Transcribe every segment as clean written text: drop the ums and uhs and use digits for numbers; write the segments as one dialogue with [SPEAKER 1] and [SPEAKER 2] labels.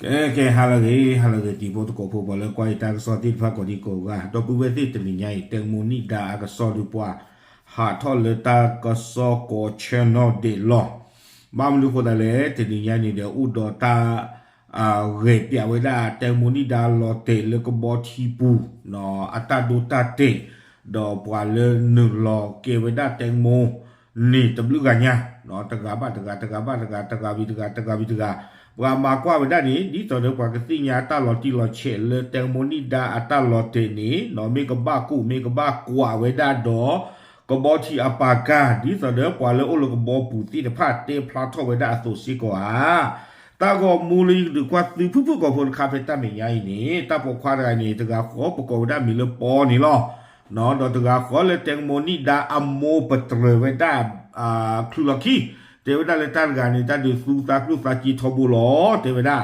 [SPEAKER 1] ke halage ti bo ko po bole ko ita so ti fa ko di ko ga to pu we ti ni nyai te mu ni da ka so lu pwa ha tho le ta ka so ko channel de lo ba mu lu ko da le ti ni nyai ni de u do ta re pia we da te mu ni da lo te le ko bo ti pu no ata do ta te do pwa le nu lo ke we da te mu ni te blu ga nya no ta ga ba ta ga viว่ามาว่าไปด้านนี้นี่ตอนเดียวกว่าก็สิ่งยาตาหลอดที่หลอดเฉลเลยแตงโมนี่ดาอัตาหลอดเตนี้เนาะมีกบ้ากู้มีกบ้ากว่าไว้ด้านดอก็บอที่อปากานี่ตอนเดียวกว่าเลยโอ้ลูกบอปูตีแต่พาเตพลาทอไว้ด้านสุดสิกว่าตาก็มูลีหรือกว่าซื้อผู้ก็คนคาเฟ่ตาไม่ใหญ่นี่ตาปกควาอะไรนี่ตะกาขอปกอบด้านมีเลือปอนี่หรอเนาะตะกาขอเลยแตงโมนี่ดาอัมโมปตรไว้ด้านคลุลคีเทวดาเลตันกันนี่ตาดูสูตาครุสาจีทบุลอเทวดา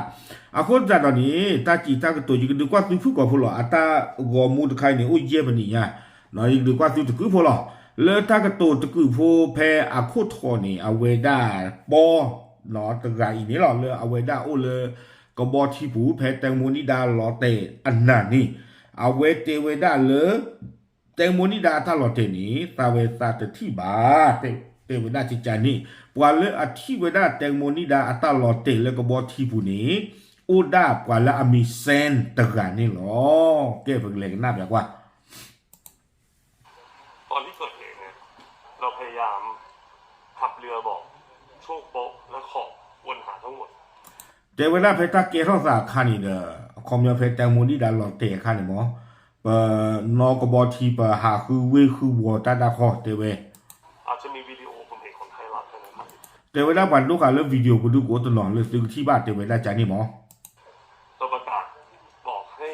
[SPEAKER 1] อาคนจัดตอนนี้ตาจีตากตัวจีก็ดูกว่าสูผู้ก่อผู้หล่ออัตากอมูตะไคนี่อุ้ยเจ็บนี่เนี่ยเนาะดูกว่าสูตะกือผู้หล่อเลยตากตัวตะกือผู้แพ้อาโคทอนี่อเวดาปอเนาะตะไกนี่หล่อเลยอเวดาโอเลยก็บอที่ผู้แพ้แตงโมนิดาหล่อเตอันนั้นนี่อเวเตเวดาเลยแตงโมนิดาถ้าหล่อเตนี่ตาเวตาตะที่บาเตเวดาจิจานี่ปวาเลอธิเวดาแตงโมนิดาอัตลอเตแล้วก็บอทีผู้นี้อุดาปวาเลอมีเซนตะกันนี่หรอเก็บเล็กหน้าแบบว่า
[SPEAKER 2] ตอนที่เกิดเหตุเนี่ยเราพยายามขับเรือบอกโชคโป๊ะและขอบวนหาทั้งหมด
[SPEAKER 1] เดี๋ยวเวลาเพตาเกทอสาคันนี่เด้อคอมยาเพแตงโมนิดาหลอเตคันนี่มั้งนอกบอทีปะหาคือเวคือวัวตาดาคอเตเว
[SPEAKER 2] อาจจะมีวิดีโอผมเห็นของไทยรัฐนะครับ
[SPEAKER 1] เดี๋ยวเวลาวันลูกการเริ่มวิดีโอกูดูกูตลอดเลยซื้อที่บ้านเดี๋ยวเวลาจานี่มั้ง
[SPEAKER 2] เราประกาศบอกให้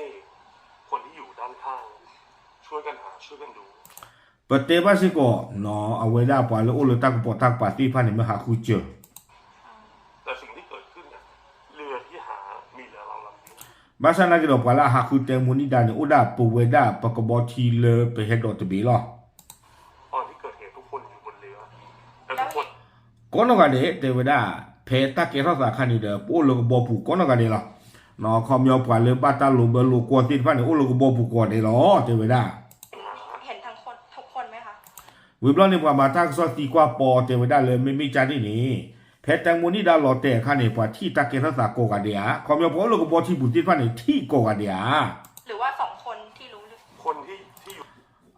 [SPEAKER 2] คนที่อยู่ด้านข้างช่วยกันหาช่วยกันดู
[SPEAKER 1] ปะเตบ้าสิก็เนาะเอาเวลาปวาเลโอเลตักปอตักปาร์ตี้พันนี่มาหาคูเจอ
[SPEAKER 2] แต่สิ่งที่เกิดขึ้นเนี่ยเรือที่หามีเรือเราลำเดียว
[SPEAKER 1] บาซานากิโดปวาลาหาคูแตงโมนิดาเนี่ยอุดาปูเวดาปะกบอทีเลไปเฮดดอตบีหรอ
[SPEAKER 2] ตอนที่เกิดเหตุทุกคนอยู่บนเรือแต่ทุกคน
[SPEAKER 1] ก่อนกันเดเทวดาเพตาเกทอสาคันนี่เด้อโอโลกบอปูก่อนกันเดล่ะเนาะคอมยอปวาเลบาตาโลเบโลกอติพันนี่โอโลกบอปูก่อนเดล่ะเทวดา
[SPEAKER 3] เห็นทั้งคนทุกคนไหมคะ
[SPEAKER 1] วิบลอนี่ว่ามาทักซอตีกว่าปอเทวดาเลยไม่มีจานี่นี่เพแตงโมนิดาหลอเตคันนี่ว่าที่ตาเกทอสาโกกันเดียคอมยอปอโลกบอที่ปูติพันนี่ที่โกกันเดีย
[SPEAKER 3] หรือว่าสองคนที่รู้
[SPEAKER 2] คนที่อยู่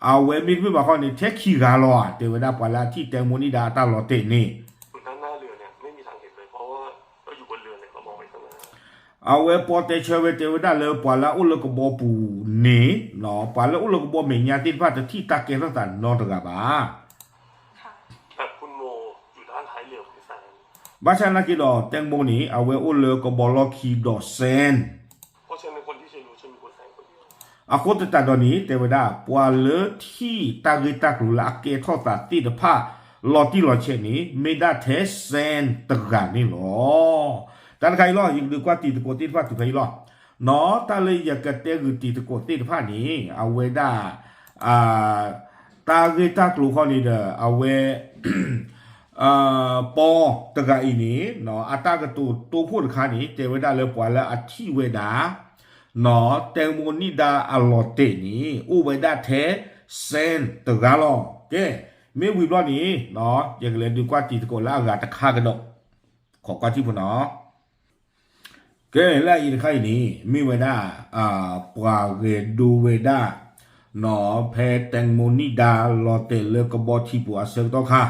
[SPEAKER 1] เอาเวมิพี่บอกเขานี่เทคีกาลอเทวดาปวาลาที่แตงโมนิดาตาหลอเตนี่
[SPEAKER 2] ด้านหน้าเรือเนี่ยไม่มีทางเห็นเลยเพราะว่าเราอยู่บนเรือเนี่ยเรามองไปข้างหน้า
[SPEAKER 1] เอาเวปอเตเชเวเทวดาเลยปวาลาอุลกบอปูนี่เนาะปวาลาอุลกบอเมียติพันที่ตาเกทอสานอตกะบา
[SPEAKER 2] แต่คุณโมอยู่ด้านท้ายเรือคุณแซน
[SPEAKER 1] บาชานากิโดแตงโมนี่เอาเวอุลกบอลคีดอเซน
[SPEAKER 2] เพราะฉะนั้นคนที่จะรู้จะมีคุณแซนคนเดียว
[SPEAKER 1] อาโคตตาดอนี้เทวดาปวาเลที่ตากิตากลุลาเกทอสาติดพาลอที่ลอเชนี้ไม่ได้เทเซนตกันนี่หรอแต่ใครล่อยังดูกว่าตีตะโกติดว่าถูกใครล่อเนาะตาเลยอยากจะเตะคือตีตะโกติดผ้านี้เอาเวด้าตากิตากลุข้อนี้เด้อเอาเวปอตะกะอีนี้เนาะอัตากตัวพูดขานี้เทวดาเลยปวาเลอธิเวดาเนาะแตงโมนิดาอลอเตนี้อุเวดาเทเซนตะกะลอเกไม่วิบล้อนี้เนาะอย่างเล่นดูกว่าตีตะโกนแล้วอากาศตะคากันดอกขอกว่าที่พูดเนาะเกแล้วอีกใครนี้มีเวดาปวาเรดูเวดาเนาะเพแตงโมนิดาลอเตเลกบอที่ปัวเซลตอค่ะ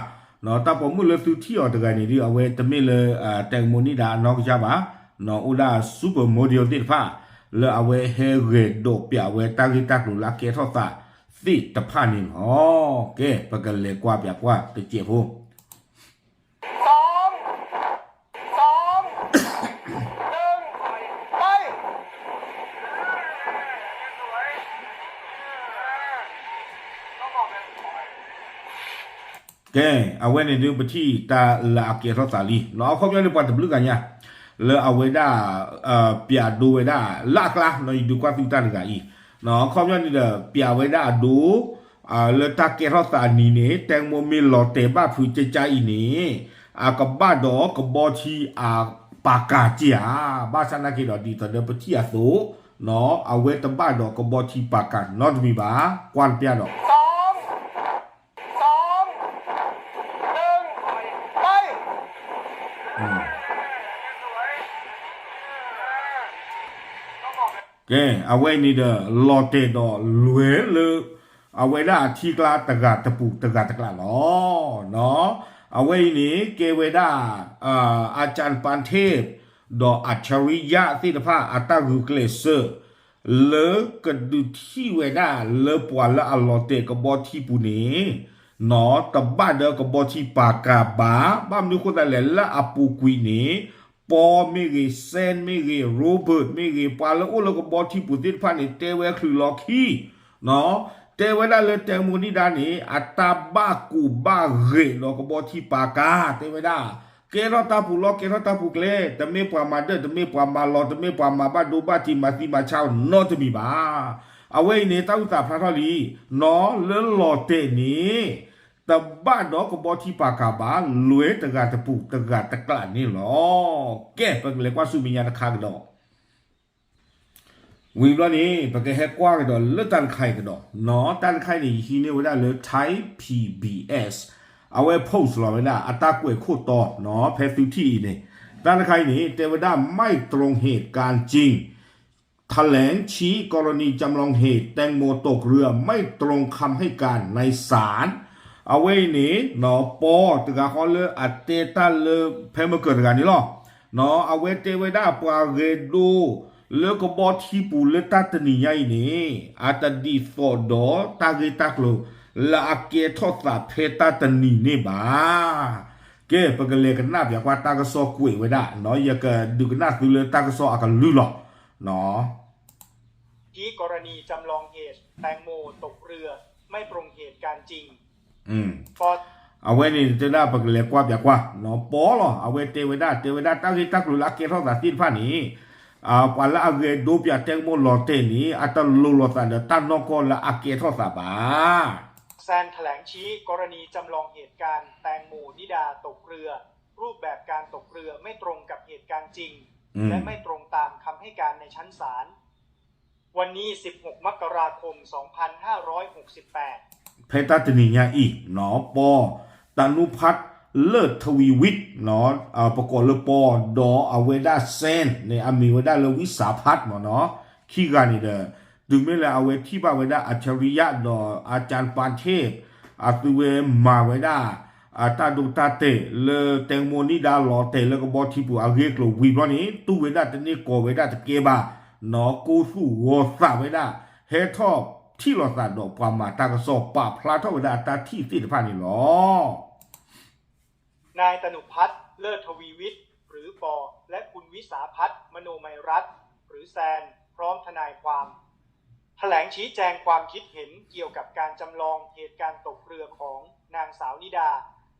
[SPEAKER 1] เนาะตาผมมือเลยสุดที่ออกตะกันนี่ดิเอาไว้ตะเมเลยแตงโมนิดานอกจ้าบ่าเนาะอุดาซูเปอร์โมเดลติดผ้าle awe he re do pia we ta ri ta lu la ke tho sa si ta pha ni ho ke pa ka le kwa pia kwa te che phu
[SPEAKER 3] ไป
[SPEAKER 1] แกเอาไว้ในเรื่องไปที่ตาลาเกทอสาลีเนาะเขาจะเรียกว่าตะบลึกกันเนี่ยle aweda pia do weda lakla no du kwa tu ta ga i no khom yo ni de pia weda do le ta ke ro ta ni ne teng mo mi lo te ba phu che cha i ni ka ba do ka bo chi ปากกาเจียบ้าชนะกิดดีตอนเดิมไปที่อาสูเนาะเอาเวตบ้านดอกกบที่ปากกานอตมีบ้ากวนเปียดอกแกเอาไว้นี่เด้อลอเตดอรวยเลยเอาไว้ได้ที่กลาตะกาตะปูตะกาตะกลาล้อเนาะเอาไว้นี่เกเวด้าอาจารย์ปานเทพดออัจฉริยะที่ตะพาอัตตารุเกลเซอร์เลกระดูที่เวด้าเลปวาละอัลลอเตกบอที่ปูนี้เนาะตะบ้านเด้อกบอที่ปากกาบาบ้ามนุคนตะแหลละอปูกุยนี้ปอไม่เกเซนไม่เกโรเบิร์ตไม่เกปาละโอละกบอที่ปูติดพันนี่เตเวคือลอคีเนาะเตเวด้าเลยแตงโมนี่ดานี่อัตตาบ้ากูบ้าเรลอกบอที่ปากกาเตเวด้าเกรอตาปูลอเกรอตาปูเกลแต่ไม่ปรามาเดอแต่ไม่ปรามาลอแต่ไม่ปรามาบ้าดูบ้าที่มาที่มาเช่านอจะมีบ้าเอาไว้ในตั้งตาพระทอลีนอเลลอเตนี้แต่บ้านดอกบอที่ปากกาบ้าลวยตะกาตะปูตะกาตะกลานี่หรอแก้เป็นเลยว่าสุมิญาณคางดอกวิบล้อนี้ปากแค่กว้างกันดอกเลือดตันไข่กันดอกเนาะตันไข่นี่ฮีเนี่ยว่าได้เลยไทย PBS เอาไว้โพสต์เราไว้ได้อัตราเกวยโคตรต่อเนาะแพฟิวที่นี่ตันไข่นี่เตวดาไม่ตรงเหตุการณ์จริงแถลงชี้กรณีจำลองเหตุแตงโมตกเรือไม่ตรงคำให้การในศาลเอาไว้นี่เนาะปอตึกาคอนเลยอัตเตตันเลยเพมเกิดกันนี่หรอเนาะเอาไว้เตวดาปาเรโดเลกบอที่ปูเลตัตนีใหญ่นี่อาตดีโซดอตาเกตักโลละอาเกทอสาเพตัตนีนี่บ้าเก็ปกเลกันนับอยากว่าตากระซอกุยไว้ได้เนาะอยากดูกันนับดูเลยตากระซออากันลือหรอเนาะ
[SPEAKER 4] ที่กรณีจำลองเหตุแตงโมตกเรือไม่ตรงเหตุการณ์จริงพอ
[SPEAKER 1] เอาไว้นี่จะได้ปกเลกว่าอยากว่าเนาะปอหรอเอาไว้เตไว้ได้ตาเกตักโลละอาเกทอสาสิ้นผ้านี้ปาละอาเกดูปยาแตงโมลอเตนี้อัตลุลอตันเดตันนอกละอาเกทอสาบา
[SPEAKER 4] แซนแถลงชี้กรณีจำลองเหตุการณ์แตงโมนิดาตกเรือรูปแบบการตกเรือไม่ตรงกับเหตุการณ์จริงและไม่ตรงตามคำให้การในชั้นศาลวันนี้16มกราคม2568
[SPEAKER 1] เพตัตนีญาอีหนอปอตานุพัฒน์เลิศทวีวิทย์เนาะประกอบเลปอดอเอาเวด้าเซนในอามีเวด้าเลวิสาพัฒน์เนาะขี้กันนี่เด้อดึงไม่แล้วเอาเวที่บ้าเวด้าอัจฉริยะดออาจารย์ปานเทพอาตุเวมาเวด้าตาดูตาเตเลแตงโมนิดาลอเตเลก็บอที่ปูอาเกกโลวีบลอนี้ตู้เวด้าตะนี่โกเวด้าตะเกบาเนาะกูสู้วอสาเวด้าเฮทอปที่ลอสาดอกปามาตากระสอบปาพลาทเวด้าตาที่ติดผ่านนี่หร
[SPEAKER 4] อนายตนุพัฒน์เลิศทวีวิทย์หรือปอและคุณวิสาพัฒน์มโนมัยรัตน์หรือแซนพร้อมทนายความแถลงชี้แจงความคิดเห็นเกี่ยวกับการจำลองเหตุการณ์ตกเรือของนางสาวนิดา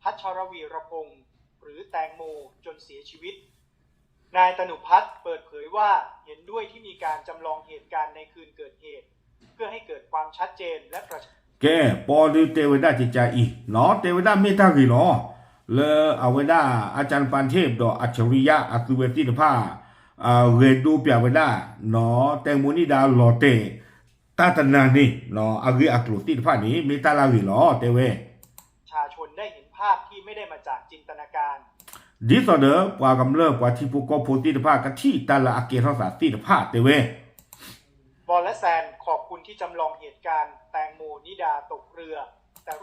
[SPEAKER 4] พัชรวีรพงศ์หรือแตงโมจนเสียชีวิตนายตนุพัฒน์เปิดเผยว่าเห็นด้วยที่มีการจำลองเหตุการณ์ในคืนเกิดเหตุเพื่อให้เกิดความชัดเจนและกระชับ
[SPEAKER 1] แกปอดูเตวดาจิจาอีเนาะเตวดาเมตากีเนาะเลเอาไว้ได้อาจารย์ปานเทพดอกอัจฉริยะอัตุเวติภาเรดูเปียไว้ได้เนาะแตงโมนิดาลอเตตาตนานี่เนาะอากิอักลุติภานี้เมตาลาวีเนาะเตเว
[SPEAKER 4] ชาชนได้เห็นภาพที่ไม่ได้มาจากจินตนาการ
[SPEAKER 1] ดิสอเดอร์ปากำเลิกว่าที่ผู้กอบโพติภากะที่ตาละอาเกทอสาติภาเตเว
[SPEAKER 4] บอลและแซนขอบคุณที่จำลองเหตุการณ์แตงโมนิดาตกเรือแต่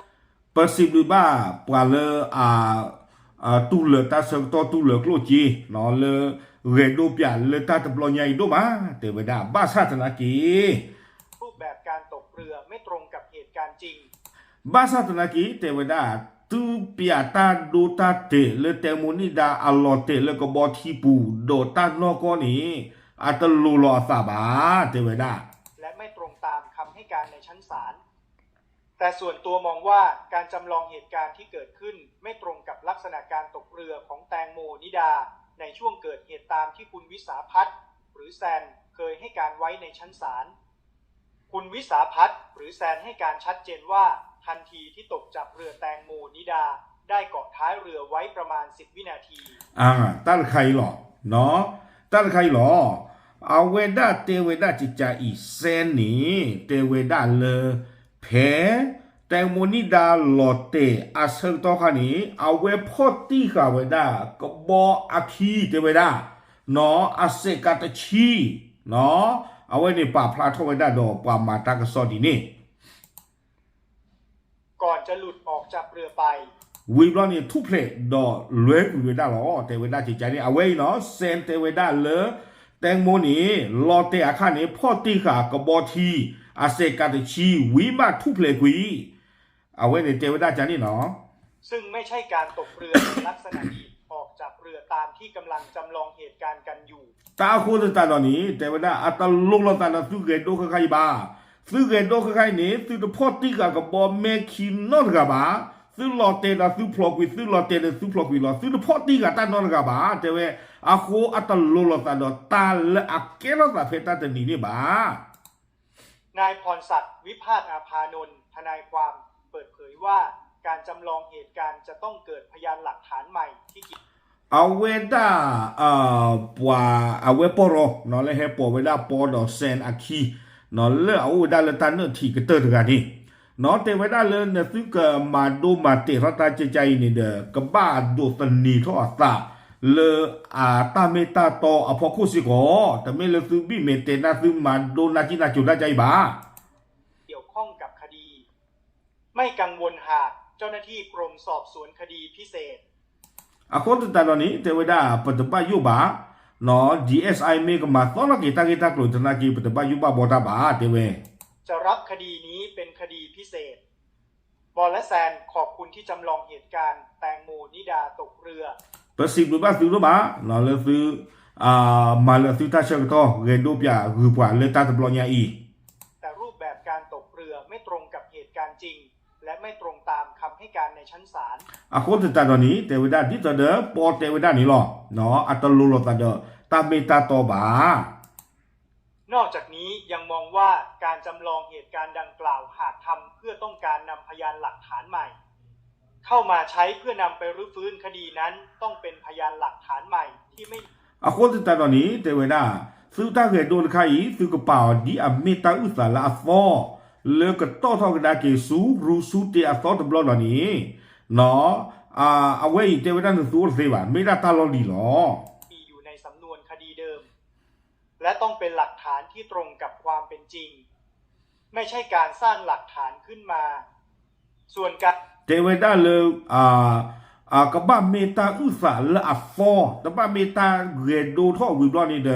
[SPEAKER 1] possible pour le tout le tas tout le cloutier non le redo pia le tas de plonya do ma te veda ba satana ki
[SPEAKER 4] รูปแบบการตกเรือไม่ตรงกับเหตุการณ์จริง
[SPEAKER 1] ba satana ki te veda tu pia ta do ta te le temonida alote le ko boti pu do ta no ko ni atalu lo sa ba te veda
[SPEAKER 4] และไม่ตรงตามคำให้การในชั้นศาลแต่ส่วนตัวมองว่าการจำลองเหตุการณ์ที่เกิดขึ้นไม่ตรงกับลักษณะการตกเรือของแตงโมนิดาในช่วงเกิดเหตุตามที่คุณวิสาพัฒน์หรือแซนเคยให้การไว้ในชั้นศาลคุณวิสาพัฒน์หรือแซนให้การชัดเจนว่าทันทีที่ตกจากเรือแตงโมนิดาได้เกาะท้ายเรือไว้ประมาณ10 วินาที
[SPEAKER 1] ตั้งใครหรอ เนาะตั้งใครหรอเอาเวดาเตเวดาจิจาอีเซนนี่เตเวดาเลเพแตงโมนิดาลอเตอาเซงตอคันนี้เอาเวพอตีกาเวดากบออาคีเตเวดาเนาะอาเซกาตชีเนาะเอาไว้ในป่าพลาทเวดาดอป่ามาตากสอดีนี่
[SPEAKER 4] ก่อนจะหลุดออกจากเรือไป
[SPEAKER 1] วีบลอนี่ทุเพลดอเลือเวดาหรอเตเวดาจิใจนี่เอาไว้เนาะเซนเตเวดาเลแตงโมนี่ลอเตอาคานี่พอตีกากบอทีอาเซกาตชีวีมาทุเพลกุยเอาไว้ในเตเวดาจานี่เนาะ
[SPEAKER 4] ซึ่งไม่ใช่การตกเรือในลักษณะดีดออกจากเรือตามที่กำลังจำลองเหตุการณ์กันอยู่
[SPEAKER 1] ตาคูตตาตอนนี้เตเวดาอัตลุกลตานะสุเกโดคไคบาสุเกโดคไคนี่สุดพอตีกากบอเมคินนอตกาบาสุลอเตนะสุพลกุยสุลอเตนะสุพลกุยลอสุดพอตีกาตานอตกาบาเตเวอาโคอัตลุกลตาดอตาเลอะเกลตาเฟตาตนี่นี่บาน
[SPEAKER 4] ายพรศักดิ์วิพาทอาภานนท์ทนายความเปิดเผยว่าการจำลองเหตุการณ์จะต้องเกิดพยานหลักฐานใหม่ที่เกี่ยว
[SPEAKER 1] เอาเวดาปัวเอาเวปอรอนอเลเฮปอเวดาปอดอเซนอาคีนอเลเอาเวดาเลตาเนทีกเตอร์กันนี่นอเตเวดาเลเนซึกมาดูมาเตรตาเจใจนี่เดกบ้าดูสนีทอตาเลตาเมตาโตอพอคุสิโกแต่เมเลซึบิเมเตนาซึมาดูนาจินาจุดาใจบา
[SPEAKER 4] เกี่ยวข้องกับคดี ไม่กังวลหากเจ้าหน้าที่กรมสอบสวนคดีพิเศษ
[SPEAKER 1] อาคนตาตอนนี้เทวดาปฏิบัติยุบาเนาะ DSI เมกมาตอนนั้นกิตากลุตนากีปฏิบัติยุบาบอตาบาเทเว
[SPEAKER 4] จะรับคดีนี้เป็นคดีพิเศษ บอลและแซนขอบคุณที่จำลองเหตุการณ์แตงโมนิดาตกเรือ
[SPEAKER 1] เปสิบลูบาสิลูบาเนาะเลซื้อมาเลซื้อตาเชกโตเรนดูปยารูปว่าเลตาตบลอญาอี
[SPEAKER 4] แต่รูปแบบการตกเรือไม่ตรงกับเหตุการณ์จริง และไม่ตรงตามคำให้การในชั้นศาล
[SPEAKER 1] อาคนตาตอนนี้เทวดาดิตาเดอปอเทวดานี่หรอเนาะอัตลุลตาเดอตาเมตาโตบาน
[SPEAKER 4] อกจากนี้ยังมองว่าการจำลองเหตุการณ์ดังกล่าวหากทำเพื่อต้องการนำพยานหลักฐานใหม่ เข้ามาใช้เพื่อนำไปรื้อฟื้นคดีนั้นต้องเป็นพยานหลักฐานใหม่ที่ไม่
[SPEAKER 1] อาคนตาตอนนี้เทวดาซื้อตาเกโดนใครซื้อกระเป๋าดีอเมตาอุสาลาฟอเลก็ต่อทอกระดาเกสูรูสูเตอซอตบลอนี้เนาะเอาไว้เทวดาสูเสวาไม่ได้ตาลอดีหรอ
[SPEAKER 4] มีอยู่ในสำนวนคดีเดิม และต้องเป็นหลักฐานที่ตรงกับความเป็นจริง ไม่ใช่การสร้างหลักฐานขึ้นมา ส่วนการ
[SPEAKER 1] เทวดาเลยกบ้าเมตาอุสาละอัฟฟอแต่บ้าเมตาเรโดท่อวิบลอนี่เด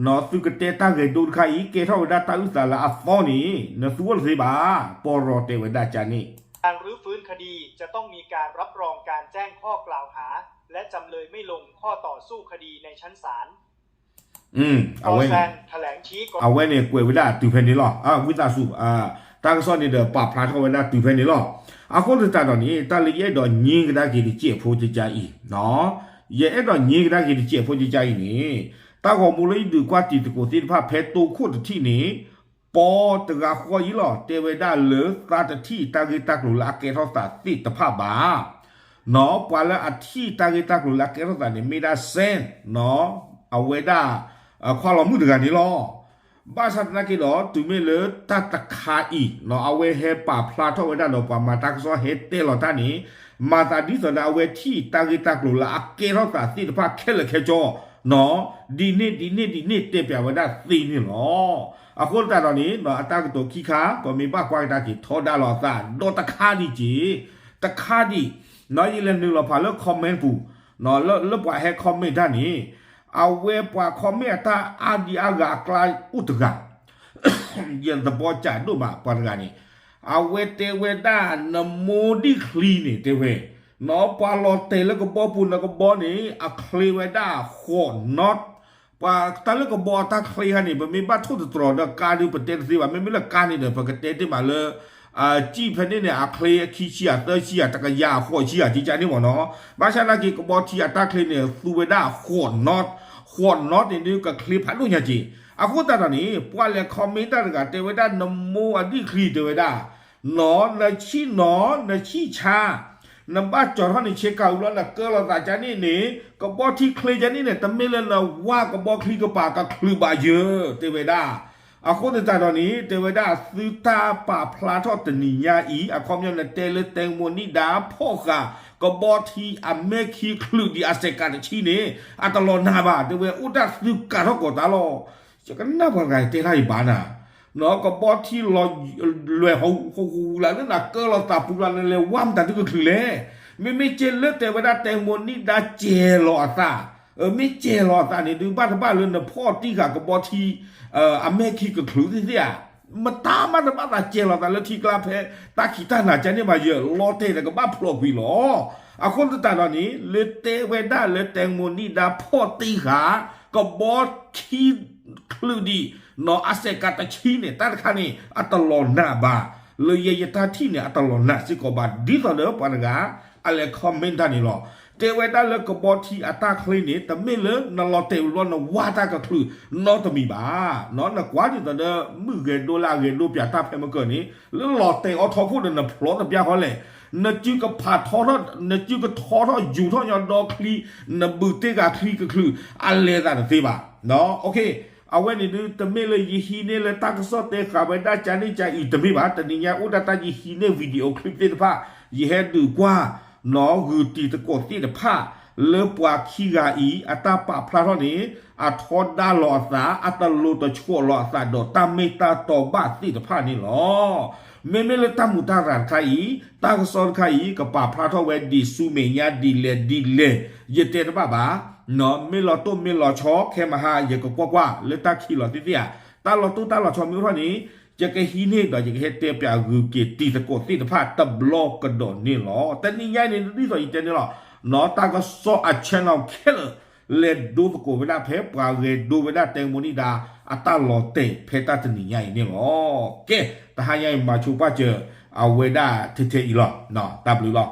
[SPEAKER 1] เนาะสุกเตตาเรโดใครเกท่อเวดาตาอุสาละอัฟฟอนี่เนาะสูเสบาปอรอเทวดาจานี่
[SPEAKER 4] การรื้อฟื้นคดีจะต้องมีการรับรองการแจ้งข้อกล่าวหา และจำเลยไม่ลงข้อต่อสู้คดีในชั้นศาล
[SPEAKER 1] เอาไว้
[SPEAKER 4] แซนแถลงชี้ก่อน
[SPEAKER 1] เอาไว้เนี่ยกวยเวดาตุเพนนี่หรอวิตาสูตากซอนนี่เดปาพลาทเวดาตุเพนนี่หรออาคนตาตอนนี้ตาเลยดอญิงกระดากีดิเจโพจิจาอีเนาะเย่ดอญิงกระดากีดิเจโพจิจาอีนี่ตาก็มูเลยดูกว่าติดกูติดพาเพตูโคตรที่นี่ปอตกาขออีหรอเทวดาเหลือตาที่ตากิตากลุลาเกทอสตาติตภาบาเนาะปาละอธิตากิตากลุลาเกทอสตาเนี่ยไม่ได้เซนเนาะเอาเวดาความละมุดกันนี่หรอบาสัตนักกิโลตุเมเลตาตะคาอีเนาะเอาเวเฮปาพลาทเวดาโนปามาตักซอเฮเตลอตานี่มาตาดิสดาเวที่ตากิตากลุลาเกทอสตาติตภาเคลเคจอเนาะดีนี่เตเปียเวดาซีนี่หรออาคนตาตอนนี้เนาะอัตากตัวขี้ขาก็มีบ้ากวายตากิทอดาลอซาโดตะคาดิจีตะคาดิเนาะยีเลนึงเราพาเลิกคอมเมนต์ปูเนาะเลิกปล่อยให้คอมเมนต์ด้านนี้เอาเวปว่าคอมเมนต์ตาอาดีอากากลายอุตกะยันตะบอจ่าดูมาปานกันนี่เอาเวเตเวดานโมดิคลีนี่เตเวนอปาลอเตแล้วก็บอปุนแล้วก็บอนี่อะคลีเวดาโคน็อตปาตาแล้วก็บอตาคลีฮันนี่มันมีบัตรทุกตรอดการดูประเทศสิว่าไม่มีละการนี่เด้อปกติที่มาเลยจีเพนเนี่ยอะคลีคีเชียเตอร์เชียตะกยาโคเชียที่จานี่หมอเนาะบาชานากิก็บอที่ตาคลีเนี่ยซูเวดาโคน็อตนี่ก็คลีพันดูญาจีအခုတတော်นี่ပွာလေคอมเมนต์ตะกะเทวดานโมอดิครีเทวดานอนะชินอนะชิชา นบ้าจอดท่านี่เช็คเอาแล้วนะเกอเราตาจานี่นี่ก็บอกที่เคลียจานี่เนี่ยแต่ไม่เล่นนะว่าก็บอกคลีก็ป่าก็คลือบาเยอะเตเวดาอาคนในตาตอนนี้เตเวดาซื้อตาป่าพลาทอตนิยาอีอาคอมยังเตเลเตงโมนิดาพ่อค่ะก็บอกที่อเมคีคลือดีอาเซกันชีนี่อัตลอนาบาเตเวอุดาซื้อการทอกตาลอจะกันน่าพอไงเตไรบ้านะเนาะก็บอกที่เราเลยเขาแล้วนั่นน่ะก็เราตาปุรันเลยว่ำแต่ที่ก็คือเลยไม่เจเลแต่เวลาแตงโมนี่ดาเจลอตาไม่เจลอตานี่ดูบ้านเลยนะพ่อที่กะก็บอกที่อเมริกก็คือที่เนี่ยมันตามมาแต่บ้านเจลอตาแล้วที่กลาเพตาขีตาหนาจะเนี่ยมาเยอะลอเตแต่ก็บ้าพลอกวิหรออาคนตาตอนนี้เลเตเวดาเลแตงโมนี่ดาพ่อตีขาก็บอกที่คลือดีนออาเซกาตาชีเนี่ยตาคันนี่อัตลอดหน้าบาเลยยตาที่เนี่ยอัตลอดหน้าสิกบาดีต่อเด้อปานกาอะไรคอมเมนต์ท่านนี่หรอเทวดาเลยก็บอกที่อัตาคลีนี่แต่ไม่เลยนลอเตลอนว่าตาก็คือนอตมีบานอนักว่าที่ต่อเด้อมือเงิน$เงินรูปยาตาเพมาเกินนี้แล้วหลอเตอทอพูดนะพลอตยาเขาเลยนจือก็ผ่าทอดนจือก็ทอดอยู่ทอดยอนดอคลีนบือเตกาคลีก็คืออะไรต่างๆที่บ้าเนาะโอเคเอาไว้นี่ดูแต่ไม่เลยยีฮีเนี่ยเลยตั้งสอดเตะขาไปได้จานี่จะอีแต่ไม่บ้าแต่นี่ยาอุดาตายีฮีเนี่ยวิดีโอคลิปเตะผ้ายีเห็นดูกว่าน้องคือตีตะกดตีตะผ้าเลือบว่าขี้กาอีอัตาปะพระเท่านี้อัทอดดาหลอดสาอัตโลตะชั่วหลอดสาดอตามเมตาต่อบาตีตะผ้านี่หรอไม่เลยตามุตารันใครตากสอนใครกับป่าพระเท่าเวดีซูเมียดีเลเยเตนะบ้าเนาะไม่รอต้มไม่รอช็อกแค่มาหาเยก็กว่าเลยตาขี้หลอดติเดียตาหลอดตู้ตาหลอดชอมิวเท่านี้จะกะฮีนี่ต่อจะกะเฮเตียปยาคือเกตีตะโกตีตะพาตะบลอกกระโดดนี่หรอแต่นี่ยายนี่นี่ต่ออีเจนี่หรอเนาะตาก็ซออัดชแนลเคลเลดูตะโกเวลาเพปาเรดูเวลาแตงโมนิดาอัตาหลอเตเพตาตนี่ยายนี่หรอเกแต่หายายมาชูป้าเจอเอาเวลาเทอีหรอเนาะตาบลือหรอ